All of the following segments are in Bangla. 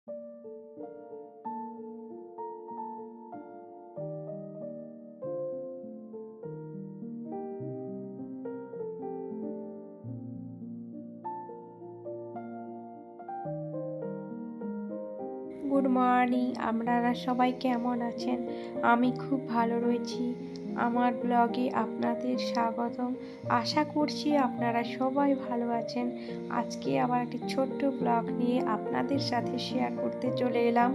গুড মর্নিং, আপনারা সবাই কেমন আছেন? আমি খুব ভালো রয়েছি। আমার ব্লগে আপনাদের স্বাগতম। আশা করছি আপনারা সবাই ভালো আছেন। আজকে আবার একটি ছোট্ট ব্লগ নিয়ে আপনাদের সাথে শেয়ার করতে চলে এলাম।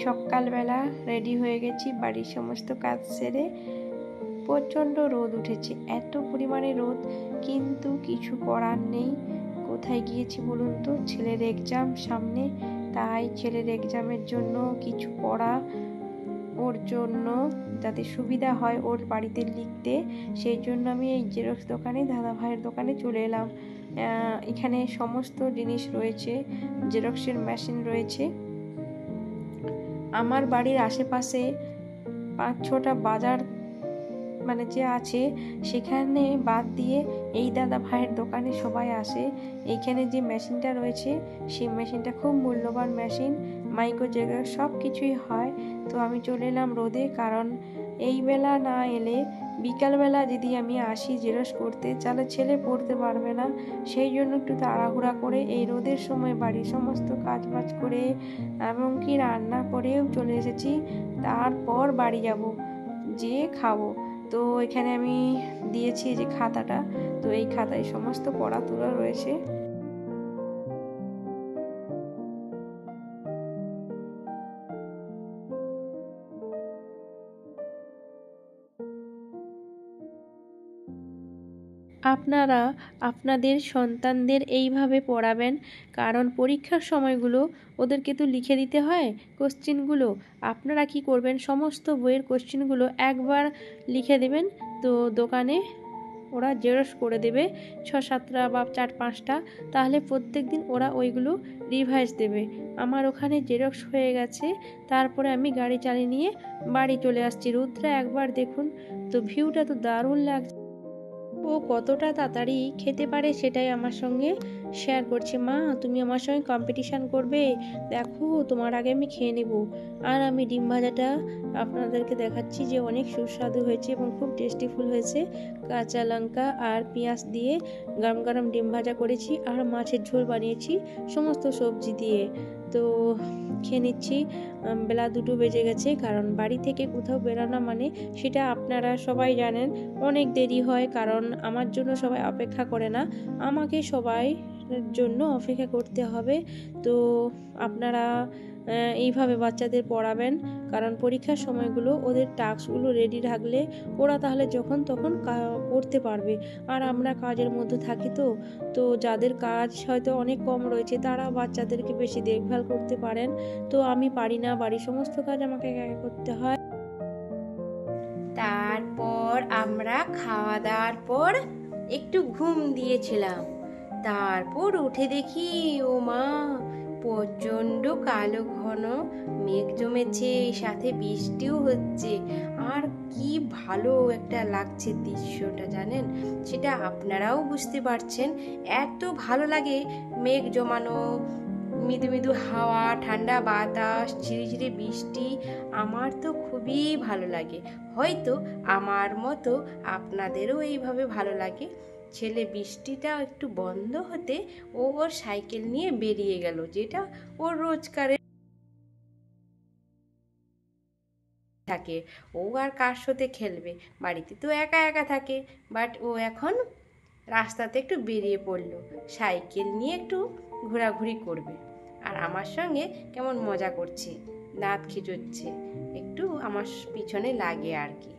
সকালবেলা রেডি হয়ে গেছি, বাড়ির সমস্ত কাজ সেরে। প্রচণ্ড রোদ উঠেছে, এত পরিমাণে রোদ, কিন্তু কিছু করার নেই। কোথায় গিয়েছি বলুন তো? ছেলের এক্সাম সামনে, তাই ছেলের এক্সামের জন্য কিছু পড়া, ওর জন্য যাতে সুবিধা হয় ওর বাড়িতে লিখতে, সেই জন্য আমি এই জেরক্স দোকানে, দাদা ভাইয়ের দোকানে চলে এলাম। এখানে সমস্ত জিনিস রয়েছে, জেরক্সের মেশিন রয়েছে। আমার বাড়ির আশেপাশে 5-6টা বাজার মানে যে আছে, সেখানে বাদ দিয়ে এই দাদা ভাইয়ের দোকানে সবাই আসে। এইখানে যে মেশিনটা রয়েছে, সেই মেশিনটা খুব মূল্যবান মেশিন, মাইক্রো জেরক্স সব কিছুই হয়। তো আমি চলে এলাম রোদে, কারণ এই বেলা না এলে বিকালবেলা যদি আমি আসি জেরক্স করতে, তাহলে ছেলে পড়তে পারবে না। সেই জন্য একটু তাড়াহুড়া করে এই রোদের সময় বাড়ির সমস্ত কাজ বাজ করে, এমনকি রান্না করেও চলে এসেছি। তারপর বাড়ি যাব, যে খাবো। তো এখানে আমি দিয়েছি যে খাতাটা, তো এই খাতায় সমস্ত পড়া তোলা রয়েছে। আপনারা আপনাদের সন্তানদের এইভাবে পড়াবেন, কারণ পরীক্ষার সময়গুলো ওদেরকে তো লিখে দিতে হয় কোশ্চেনগুলো। আপনারা কি করবেন, সমস্ত বইয়ের কোশ্চেনগুলো একবার লিখে দেবেন, তো দোকানে ওরা জেরক্স করে দেবে 6-7টা বা 4-5টা, তাহলে প্রত্যেক দিন ওরা ওইগুলো রিভাইজ দেবে। আমার ওখানে জেরক্স হয়ে গেছে, তারপরে আমি গাড়ি চালিয়ে নিয়ে বাড়ি চলে আসছি। রোদটা একবার দেখুন, তো ভিউটা তো দারুণ লাগছে। ও কতটা তাড়াতাড়ি খেতে পারে সেটাই আমার সঙ্গে শেয়ার করছে। মা, তুমি আমার সঙ্গে কম্পিটিশান করবে? দেখো, তোমার আগে আমি খেয়ে নেব। আর আমি ডিম ভাজাটা আপনাদেরকে দেখাচ্ছি যে অনেক সুস্বাদু হয়েছে এবং খুব টেস্টিফুল হয়েছে। কাঁচা লঙ্কা আর পেঁয়াজ দিয়ে গরম গরম ডিম ভাজা করেছি, আর মাছের ঝোল বানিয়েছি সমস্ত সবজি দিয়ে। তো খেয়ে নিচ্ছি। বেলা 2টো বেজে গেছে, কারণ বাড়ি থেকে কোথাও বেরানো মানে, সেটা আপনারা সবাই জানেন, অনেক দেরি হয়, কারণ আমার জন্য সবাই অপেক্ষা করে না, আমাকে সবাই জন্য অপেক্ষা করতে হবে। তো আপনারা এইভাবে বাচ্চাদের পড়াবেন, কারণ পরীক্ষার সময়গুলো ওদের টাস্কগুলো রেডি রাখলে ওরা তাহলে যখন তখন করতে পারবে। আর আমরা কাজের মধ্যে থাকি, তো যাদের কাজ হয়তো অনেক কম রয়েছে, তারা বাচ্চাদেরকে বেশি দেখভাল করতে পারেন। তো আমি পারি না, বাড়ির সমস্ত কাজ আমাকে একা করতে হয়। তারপর আমরা খাওয়া দাওয়ার পর একটু ঘুম দিয়েছিলাম। তারপর উঠে দেখি, ও মা, প্রচণ্ড কালো ঘন মেঘ জমেছে, সাথে বৃষ্টিও হচ্ছে। আর কি ভালো একটা লাগছে দৃশ্যটা, জানেন? সেটা আপনারাও বুঝতে পারছেন। এত ভালো লাগে মেঘ জমানো, মৃদু মৃদু হাওয়া, ঠান্ডা বাতাস, ঝিরিঝিরি বৃষ্টি, আমার তো খুবই ভালো লাগে। হয়তো আমার মতো আপনাদেরও এইভাবে ভালো লাগে। ছেলে বৃষ্টিটা একটু বন্ধ হতে ওর সাইকেল নিয়ে বেরিয়ে গেল, যেটা ওর রোজকারের থাকে। ও আর কার সাথে খেলবে, বাড়িতে তো একা একা থাকে। বাট ও এখন রাস্তাতে একটু বেরিয়ে পড়লো, সাইকেল নিয়ে একটু ঘোরাঘুরি করবে, আর আমার সঙ্গে কেমন মজা করছে, দাঁত খিচুচ্ছে, একটু আমার পিছনে লাগে আর কি।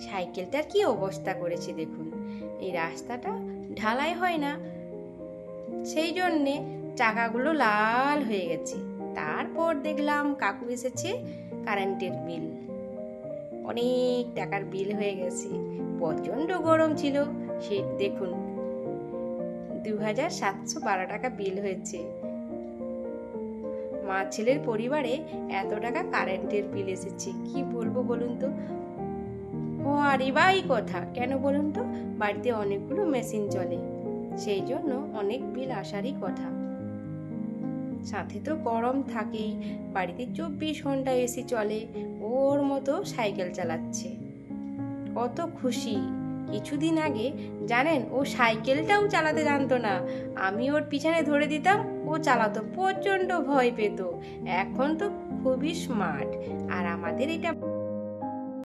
সাইকেলটার কি অবস্থা করেছে দেখুন। এই রাস্তাটা ঢালাই হয় না, সেই জন্যে চাকাগুলো লাল হয়ে গেছে। তারপর দেখলাম কাকু এসেছে, কারেন্টের বিল, অনেক টাকার বিল হয়ে গেছে। প্রচণ্ড গরম ছিল, সে দেখুন 2712 টাকা বিল হয়েছে। মা ছেলের পরিবারে এত টাকা কারেন্টের বিল এসেছে, কি বলবো বলুন তো। ও আর এবারই কথা, কেন বলুন তো? বাড়িতে অনেকগুলো মেশিন চলে, সেই জন্য অনেক বিল আসারই কথা। সাথে তো গরম থাকেই, বাড়িতে 24 ঘন্টা এসি চলে, ওর মতো সাইকেল চালাচ্ছে। কত খুশি। কিছুদিন আগে জানেন, ও সাইকেলটাও চালাতে জানতো না, আমি ওর পিছনে ধরে দিতাম, ও চালাতো, প্রচণ্ড ভয় পেত। এখন তো খুবই স্মার্ট। আর আমাদের এটা